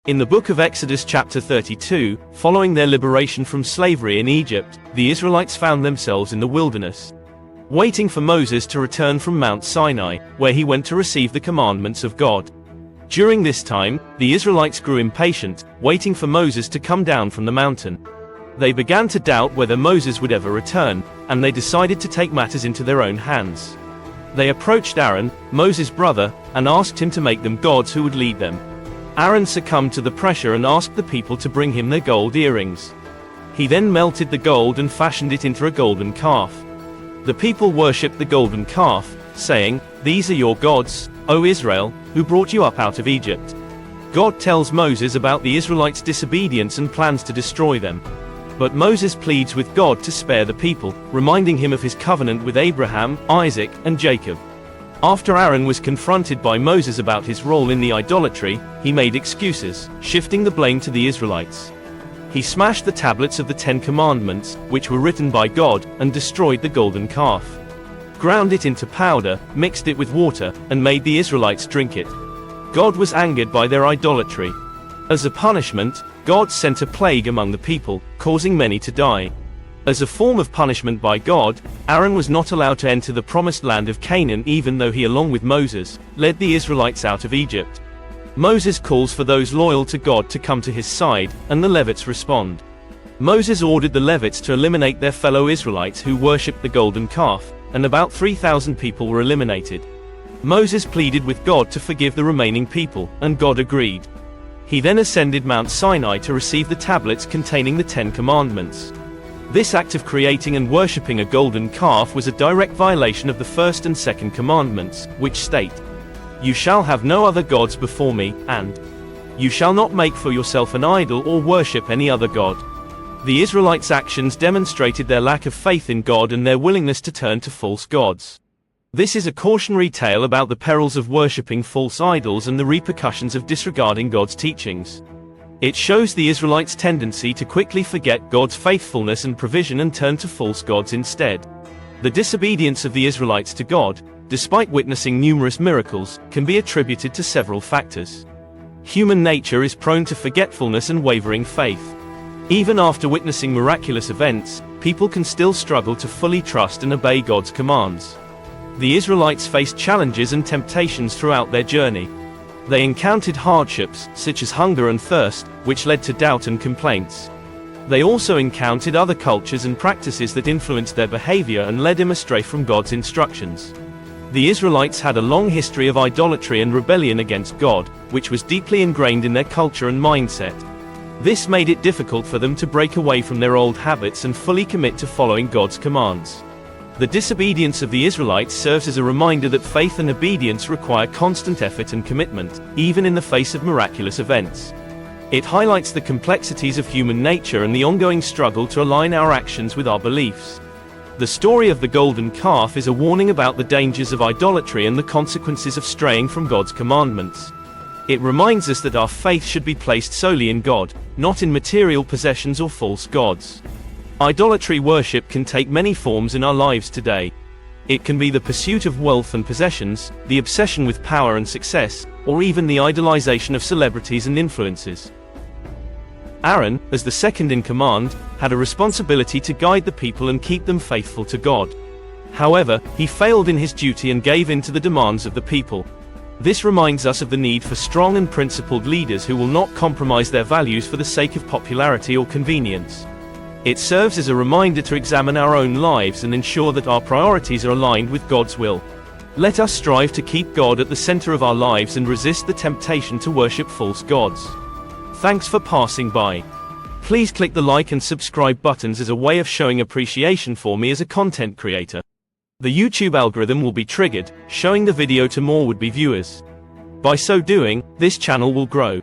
In the book of Exodus chapter 32, following their liberation from slavery in Egypt, the Israelites found themselves in the wilderness, waiting for Moses to return from Mount Sinai, where he went to receive the commandments of God. During this time, the Israelites grew impatient, waiting for Moses to come down from the mountain. They began to doubt whether Moses would ever return, and they decided to take matters into their own hands. They approached Aaron, Moses' brother, and asked him to make them gods who would lead them. Aaron succumbed to the pressure and asked the people to bring him their gold earrings. He then melted the gold and fashioned it into a golden calf. The people worshipped the golden calf, saying, "These are your gods, O Israel, who brought you up out of Egypt." God tells Moses about the Israelites' disobedience and plans to destroy them. But Moses pleads with God to spare the people, reminding him of his covenant with Abraham, Isaac, and Jacob. After Aaron was confronted by Moses about his role in the idolatry, he made excuses, shifting the blame to the Israelites. He smashed the tablets of the 10 Commandments, which were written by God, and destroyed the golden calf. Ground it into powder, mixed it with water, and made the Israelites drink it. God was angered by their idolatry. As a punishment, God sent a plague among the people, causing many to die. As a form of punishment by God, Aaron was not allowed to enter the promised land of Canaan even though he, along with Moses, led the Israelites out of Egypt. Moses calls for those loyal to God to come to his side, and the Levites respond. Moses ordered the Levites to eliminate their fellow Israelites who worshipped the golden calf, and about 3,000 people were eliminated. Moses pleaded with God to forgive the remaining people, and God agreed. He then ascended Mount Sinai to receive the tablets containing the 10 Commandments. This act of creating and worshipping a golden calf was a direct violation of the first and second commandments, which state, "You shall have no other gods before me," and "You shall not make for yourself an idol or worship any other god." The Israelites' actions demonstrated their lack of faith in God and their willingness to turn to false gods. This is a cautionary tale about the perils of worshipping false idols and the repercussions of disregarding God's teachings. It shows the Israelites' tendency to quickly forget God's faithfulness and provision and turn to false gods instead. The disobedience of the Israelites to God, despite witnessing numerous miracles, can be attributed to several factors. Human nature is prone to forgetfulness and wavering faith. Even after witnessing miraculous events, people can still struggle to fully trust and obey God's commands. The Israelites faced challenges and temptations throughout their journey. They encountered hardships, such as hunger and thirst, which led to doubt and complaints. They also encountered other cultures and practices that influenced their behavior and led them astray from God's instructions. The Israelites had a long history of idolatry and rebellion against God, which was deeply ingrained in their culture and mindset. This made it difficult for them to break away from their old habits and fully commit to following God's commands. The disobedience of the Israelites serves as a reminder that faith and obedience require constant effort and commitment, even in the face of miraculous events. It highlights the complexities of human nature and the ongoing struggle to align our actions with our beliefs. The story of the golden calf is a warning about the dangers of idolatry and the consequences of straying from God's commandments. It reminds us that our faith should be placed solely in God, not in material possessions or false gods. Idolatry worship can take many forms in our lives today. It can be the pursuit of wealth and possessions, the obsession with power and success, or even the idolization of celebrities and influences. Aaron, as the second in command, had a responsibility to guide the people and keep them faithful to God. However, he failed in his duty and gave in to the demands of the people. This reminds us of the need for strong and principled leaders who will not compromise their values for the sake of popularity or convenience. It serves as a reminder to examine our own lives and ensure that our priorities are aligned with God's will. Let us strive to keep God at the center of our lives and resist the temptation to worship false gods. Thanks for passing by. Please click the like and subscribe buttons as a way of showing appreciation for me as a content creator. The YouTube algorithm will be triggered, showing the video to more would-be viewers. By so doing, this channel will grow.